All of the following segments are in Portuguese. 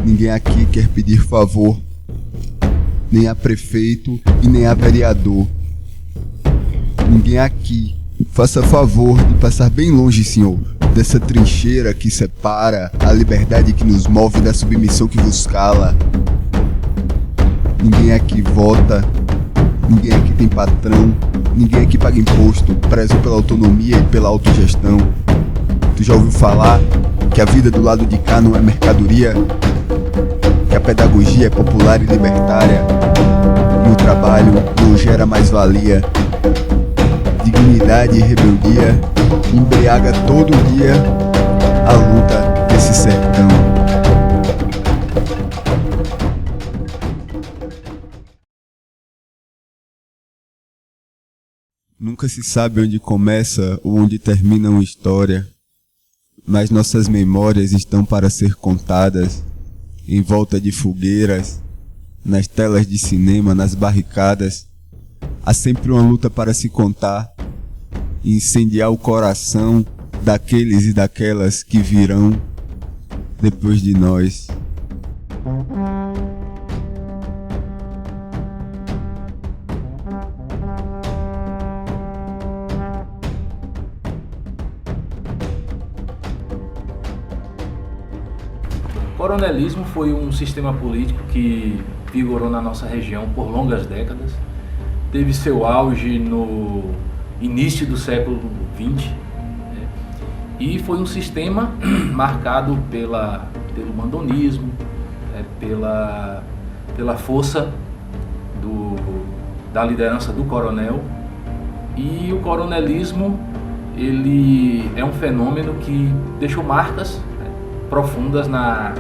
Ninguém aqui quer pedir favor, nem a prefeito e nem a vereador. Ninguém aqui faça favor de passar bem longe, senhor, dessa trincheira que separa a liberdade que nos move da submissão que vos cala. Ninguém aqui vota, ninguém aqui tem patrão, ninguém aqui paga imposto, prezo pela autonomia e pela autogestão. Tu já ouviu falar que a vida do lado de cá não é mercadoria? Que a pedagogia é popular e libertária, e o trabalho não gera mais-valia. Dignidade e rebeldia embriaga todo dia a luta desse sertão. Nunca se sabe onde começa ou onde termina uma história, mas nossas memórias estão para ser contadas, em volta de fogueiras, nas telas de cinema, nas barricadas. Há sempre uma luta para se contar e incendiar o coração daqueles e daquelas que virão depois de nós. O coronelismo foi um sistema político que vigorou na nossa região por longas décadas. Teve seu auge no início do século XX, né? E foi um sistema marcado pelo mandonismo, pela força da liderança do coronel. E o coronelismo, ele é um fenômeno que deixou marcas, né, profundas na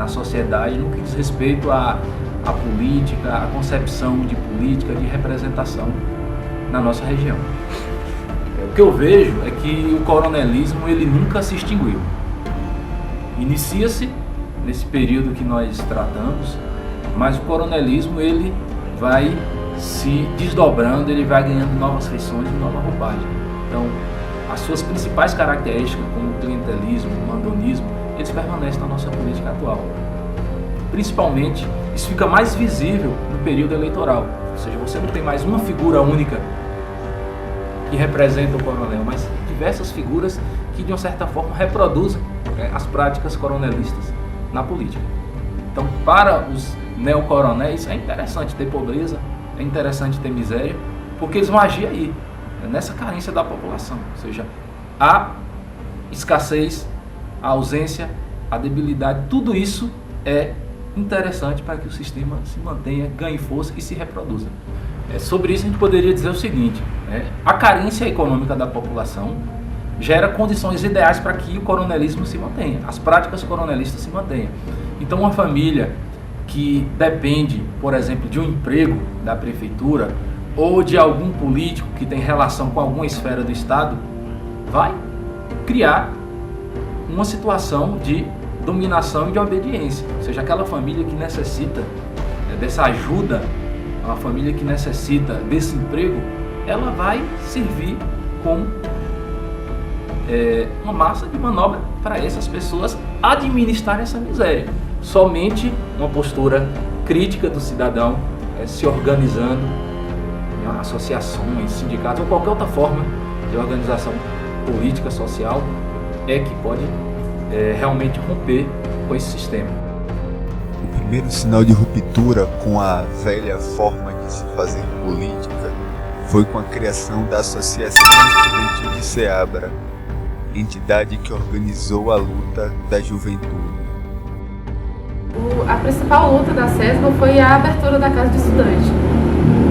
sociedade no que diz respeito à política, à concepção de política, de representação na nossa região. O que eu vejo é que o coronelismo ele nunca se extinguiu. Inicia-se nesse período que nós tratamos, mas o coronelismo ele vai se desdobrando, ele vai ganhando novas feições e nova roupagem. Então, as suas principais características, como o clientelismo, o mandonismo, eles permanecem na nossa política atual. Principalmente, isso fica mais visível no período eleitoral, ou seja, você não tem mais uma figura única que representa o coronel, mas diversas figuras que de uma certa forma reproduzem as práticas coronelistas na política. Então, para os neocoronéis é interessante ter pobreza, é interessante ter miséria, porque eles vão agir aí, nessa carência da população, ou seja, a escassez, a ausência, a debilidade, tudo isso é interessante para que o sistema se mantenha, ganhe força e se reproduza. Sobre isso a gente poderia dizer o seguinte, a carência econômica da população gera condições ideais para que o coronelismo se mantenha, as práticas coronelistas se mantenham. Então uma família que depende, por exemplo, de um emprego da prefeitura ou de algum político que tem relação com alguma esfera do Estado, vai criar uma situação de dominação e de obediência. Ou seja, aquela família que necessita dessa ajuda, uma família que necessita desse emprego, ela vai servir como uma massa de manobra para essas pessoas administrarem essa miséria. Somente uma postura crítica do cidadão, se organizando em associações, sindicatos ou qualquer outra forma de organização política, social, é que pode realmente romper com esse sistema. O primeiro sinal de ruptura com a velha forma de se fazer política foi com a criação da Associação Estudantil de Ceabra, entidade que organizou a luta da juventude. A principal luta da CESGO foi a abertura da Casa de Estudante.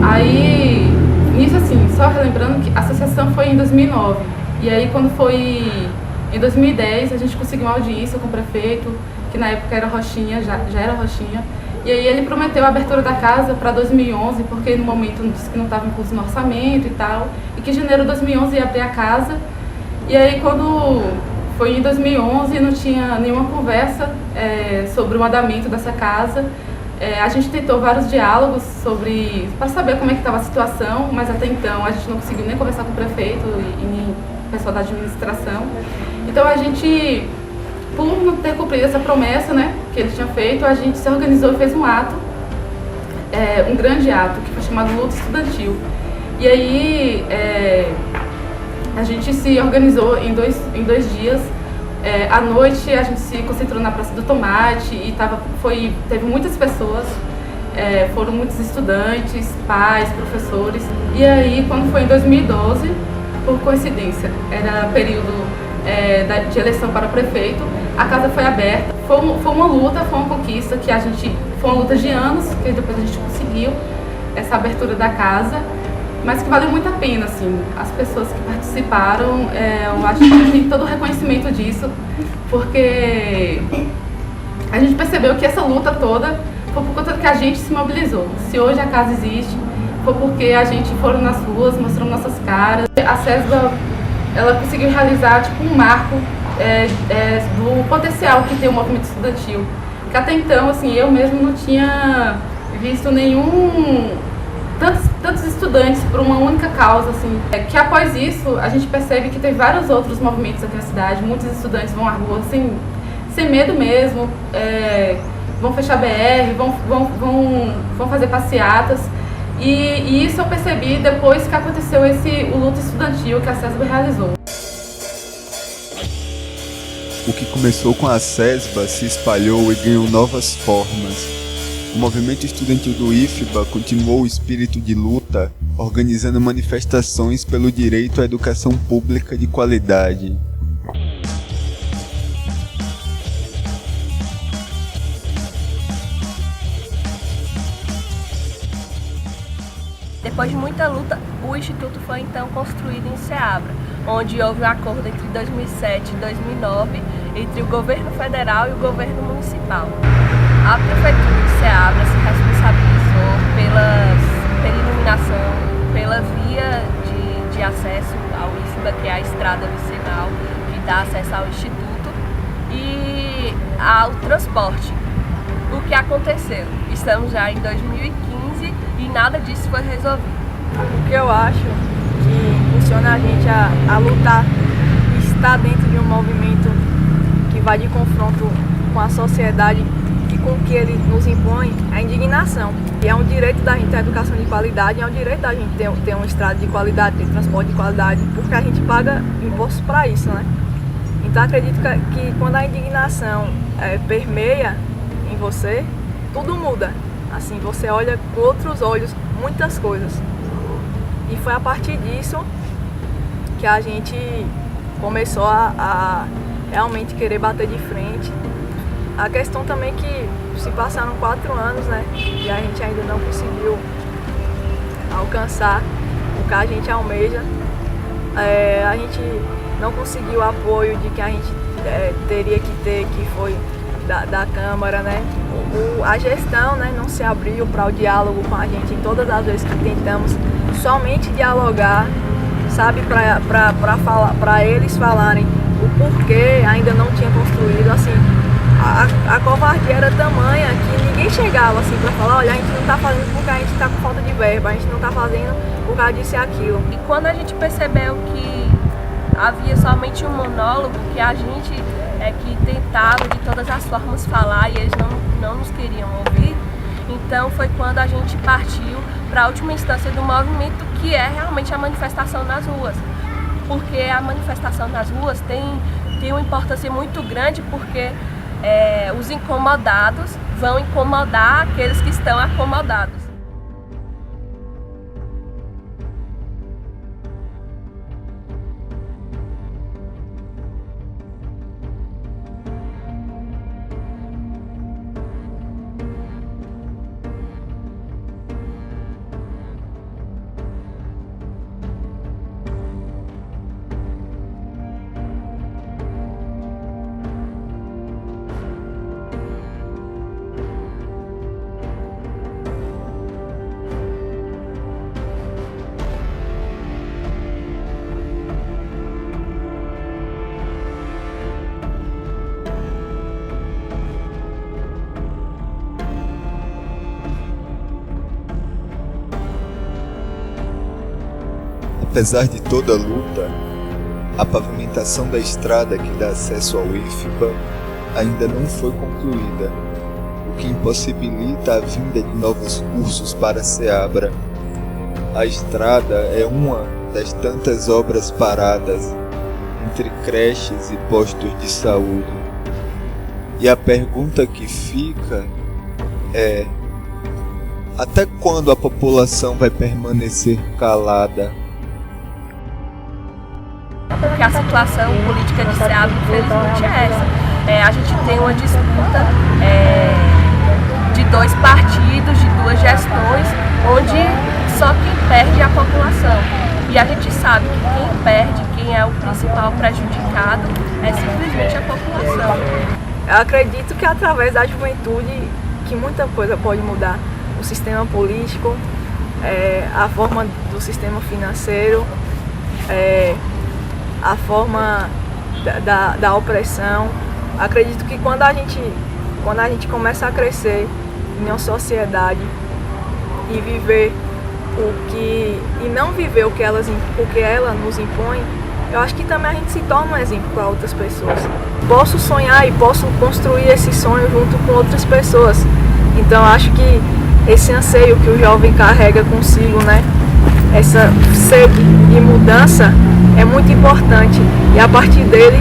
Aí, nisso assim, só relembrando que a associação foi em 2009. E aí quando foi em 2010, a gente conseguiu uma audiência com o prefeito, que na época era Rochinha, já era Rochinha. E aí ele prometeu a abertura da casa para 2011, porque no momento disse que não estava incluso no orçamento e tal, e que em janeiro de 2011 ia abrir a casa. E aí quando foi em 2011 não tinha nenhuma conversa sobre o andamento dessa casa. A gente tentou vários diálogos para saber como é que estava a situação, mas até então a gente não conseguiu nem conversar com o prefeito e nem o pessoal da administração. Então a gente, por não ter cumprido essa promessa, né, que ele tinha feito, a gente se organizou e fez um ato, um grande ato, que foi chamado Luta Estudantil. E aí a gente se organizou em dois dias. À noite a gente se concentrou na Praça do Tomate e teve muitas pessoas, foram muitos estudantes, pais, professores. E aí, quando foi em 2012, por coincidência, era período de eleição para prefeito, a casa foi aberta. Foi uma luta, foi uma conquista foi uma luta de anos, que depois a gente conseguiu essa abertura da casa. Mas que valeu muito a pena, assim, as pessoas que participaram, eu acho que tem todo o reconhecimento disso, porque a gente percebeu que essa luta toda foi por conta que a gente se mobilizou. Se hoje a casa existe, foi porque a gente foram nas ruas, mostrando nossas caras. A CESBA, ela conseguiu realizar, tipo, um marco do potencial que tem o movimento estudantil. Porque até então, assim, eu mesmo não tinha visto tantos estudantes por uma única causa, assim, que após isso a gente percebe que tem vários outros movimentos aqui na cidade, muitos estudantes vão à rua sem medo mesmo, vão fechar BR, vão fazer passeatas, e isso eu percebi depois que aconteceu o luto estudantil que a CESBA realizou. O que começou com a CESBA se espalhou e ganhou novas formas. O movimento estudantil do IFBA continuou o espírito de luta, organizando manifestações pelo direito à educação pública de qualidade. Depois de muita luta, o Instituto foi então construído em Ceabra, onde houve um acordo entre 2007 e 2009 entre o governo federal e o governo municipal. A Prefeitura de Ceabra se responsabilizou pela iluminação, pela via de acesso ao IFBA, que é a estrada vicinal que dá acesso ao Instituto, e ao transporte. O que aconteceu? Estamos já em 2015 e nada disso foi resolvido. O que eu acho que impulsiona a gente a lutar e estar dentro de um movimento que vai de confronto com a sociedade e com o que ele nos impõe, é a indignação. E é um direito da gente ter educação de qualidade, é um direito da gente ter uma estrada de qualidade, ter transporte de qualidade, porque a gente paga impostos para isso, né? Então acredito que quando a indignação permeia em você, tudo muda. Assim, você olha com outros olhos muitas coisas. E foi a partir disso que a gente começou a realmente querer bater de frente. A questão também é que se passaram 4 anos, né? E a gente ainda não conseguiu alcançar o que a gente almeja. A gente não conseguiu o apoio de que a gente teria que ter, que foi da Câmara, né? A gestão, né, não se abriu para o diálogo com a gente em todas as vezes que tentamos somente dialogar, sabe, para eles falarem o porquê ainda não tinha construído. Assim, a covardia era tamanha que ninguém chegava assim para falar, olha, a gente não está fazendo porque a gente está com falta de verba, a gente não está fazendo por causa disso e aquilo. E quando a gente percebeu que havia somente um monólogo, que a gente que tentava de todas as formas falar e eles não nos queriam ouvir, então foi quando a gente partiu para a última instância do movimento, que é realmente a manifestação nas ruas. Porque a manifestação nas ruas tem uma importância muito grande, porque os incomodados vão incomodar aqueles que estão acomodados. Apesar de toda a luta, a pavimentação da estrada que dá acesso ao IFBA ainda não foi concluída, o que impossibilita a vinda de novos cursos para Ceabra. A estrada é uma das tantas obras paradas entre creches e postos de saúde. E a pergunta que fica é: até quando a população vai permanecer calada? Porque a situação política de Ceabra, infelizmente, é essa. A gente tem uma disputa de dois partidos, de duas gestões, onde só quem perde é a população. E a gente sabe que quem perde, quem é o principal prejudicado, é simplesmente a população. Eu acredito que através da juventude que muita coisa pode mudar. O sistema político, a forma do sistema financeiro, a forma da opressão. Acredito que quando a gente começa a crescer em uma sociedade e viver e não viver o que ela nos impõe, eu acho que também a gente se torna um exemplo para outras pessoas. Posso sonhar e posso construir esse sonho junto com outras pessoas. Então acho que esse anseio que o jovem carrega consigo, né? Essa sede de mudança é muito importante. E a partir dele,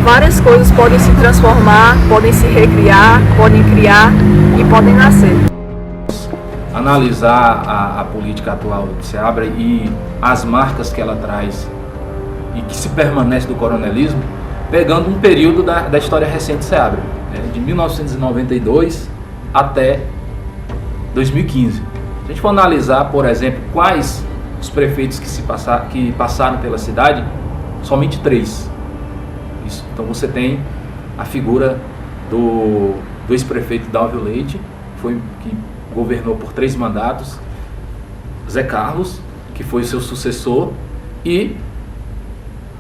várias coisas podem se transformar, podem se recriar, podem criar e podem nascer. Analisar a política atual de Ceabra e as marcas que ela traz e que se permanece do coronelismo, pegando um período da história recente de Ceabra, de 1992 até 2015. Se a gente for analisar, por exemplo, quais os prefeitos que passaram pela cidade, somente 3. Isso. Então você tem a figura do ex-prefeito Dálvio Leite, que governou por 3 mandatos, Zé Carlos, que foi o seu sucessor, e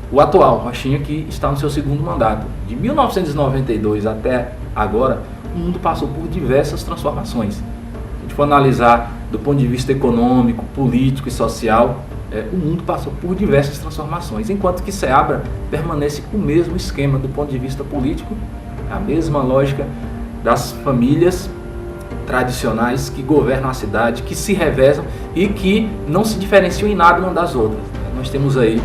o atual, Rochinha, que está no seu 2º mandato. De 1992 até agora, o mundo passou por diversas transformações. Se a gente for analisar do ponto de vista econômico, político e social, o mundo passou por diversas transformações, enquanto que Ceabra permanece com o mesmo esquema do ponto de vista político, a mesma lógica das famílias tradicionais que governam a cidade, que se revezam e que não se diferenciam em nada uma das outras. Nós temos aí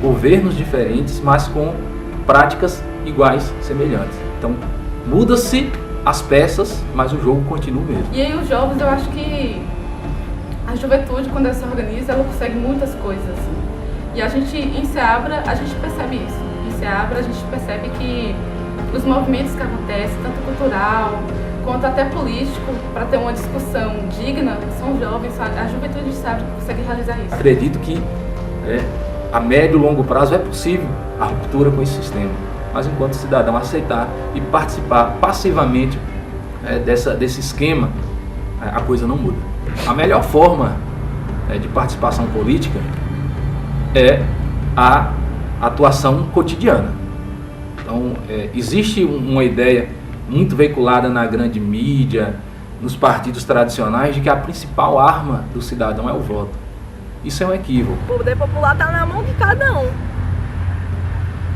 governos diferentes, mas com práticas iguais, semelhantes. Então, muda-se as peças, mas o jogo continua o mesmo. E aí os jovens, eu acho que a juventude, quando ela se organiza, ela consegue muitas coisas. Assim. E a gente, em Ceabra, a gente percebe isso. Em Ceabra, a gente percebe que os movimentos que acontecem, tanto cultural quanto até político, para ter uma discussão digna, são jovens, a juventude de Ceabra consegue realizar isso. Acredito que a médio e longo prazo é possível a ruptura com esse sistema, mas enquanto cidadão aceitar e participar passivamente desse esquema, a coisa não muda. A melhor forma de participação política é a atuação cotidiana. Então, existe uma ideia muito veiculada na grande mídia, nos partidos tradicionais, de que a principal arma do cidadão é o voto. Isso é um equívoco. O poder popular está na mão de cada um.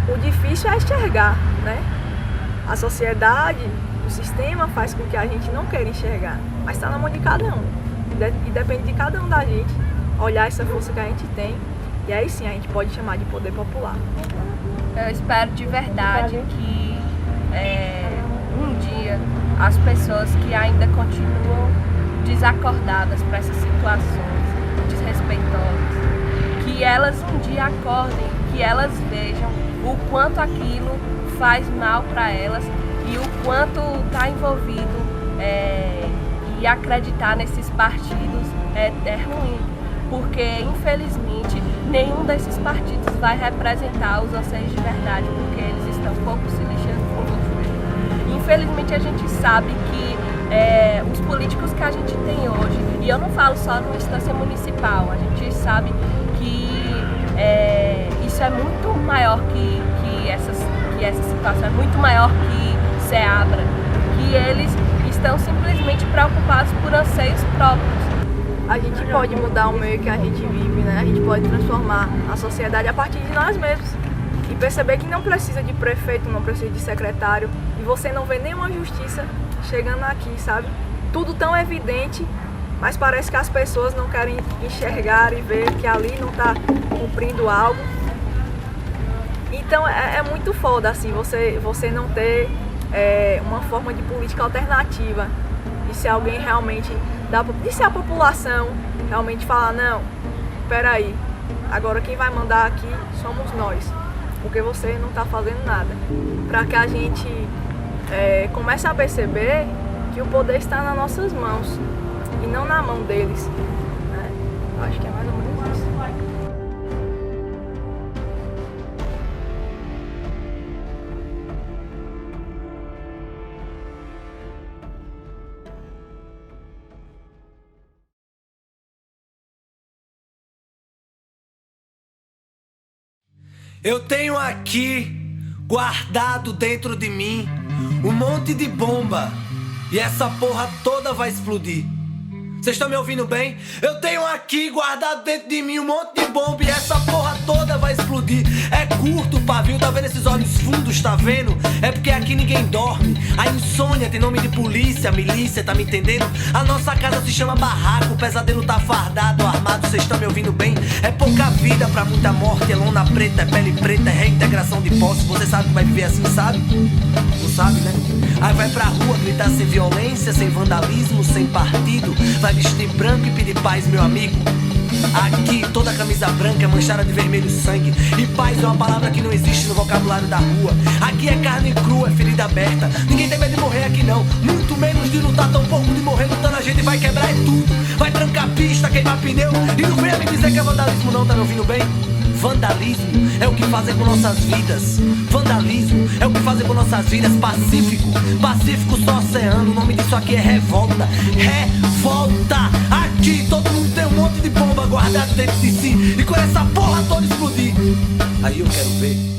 O difícil é enxergar, né? A sociedade, o sistema faz com que a gente não queira enxergar, mas está na mão de cada um. E depende de cada um da gente olhar essa força que a gente tem, e aí sim a gente pode chamar de poder popular. Eu espero de verdade que um dia as pessoas que ainda continuam desacordadas para essas situações desrespeitosas, que elas um dia acordem, que elas vejam o quanto aquilo faz mal para elas e o quanto está envolvido e acreditar nesses partidos é ruim, porque infelizmente nenhum desses partidos vai representar os anseios de verdade, porque eles estão pouco se lixando por você. Infelizmente a gente sabe que os políticos que a gente tem hoje, e eu não falo só numa instância municipal, a gente sabe que isso é muito maior que essa situação, é muito maior que Ceabra, que eles estão simplesmente preocupados por anseios próprios. a gente pode mudar o meio que a gente vive, né? A gente pode transformar a sociedade a partir de nós mesmos. E perceber que não precisa de prefeito, não precisa de secretário. E você não vê nenhuma justiça chegando aqui, sabe? Tudo tão evidente, mas parece que as pessoas não querem enxergar e ver que ali não está cumprindo algo. Então é muito foda, assim, você não ter uma forma de política alternativa. E se alguém realmente, e se a população realmente falar, não, peraí, agora quem vai mandar aqui somos nós, porque você não está fazendo nada. Para que a gente comece a perceber que o poder está nas nossas mãos e não na mão deles. Né? Eu acho que é mais ou menos isso. Eu tenho aqui, guardado dentro de mim, um monte de bomba. E essa porra toda vai explodir. Vocês estão me ouvindo bem? Eu tenho aqui, guardado dentro de mim, um monte de bomba. E essa porra toda vai explodir. É curto o pavio, tá vendo esses olhos fundos, tá vendo? É porque aqui ninguém dorme. A insônia tem nome de polícia, milícia, tá me entendendo? A nossa casa se chama barraco, o pesadelo tá fardado, armado. Vocês estão me ouvindo bem? É pouca vida pra muita morte, é lona preta, é pele preta, é reintegração de posse. Você sabe que vai viver assim, sabe? Não sabe, né? Aí vai pra rua gritar sem violência, sem vandalismo, sem partido. Vai vestir branco e pedir paz, meu amigo. Aqui toda camisa branca é manchada de vermelho sangue. E paz é uma palavra que não existe no vocabulário da rua. Aqui é carne crua, é ferida aberta. Ninguém tem medo de morrer aqui não, muito menos de lutar, tão pouco de morrer lutando. A gente vai quebrar tudo, vai trancar pista, queimar pneu. E não venha me dizer que é vandalismo não, tá me ouvindo bem? Vandalismo é o que fazem com nossas vidas. Vandalismo é o que fazem com nossas vidas. Pacífico, pacífico só oceano. O nome disso aqui é revolta. Revolta. Aqui todo mundo tem um monte de bomba guardada dentro de si. E quando essa porra toda explodir, aí eu quero ver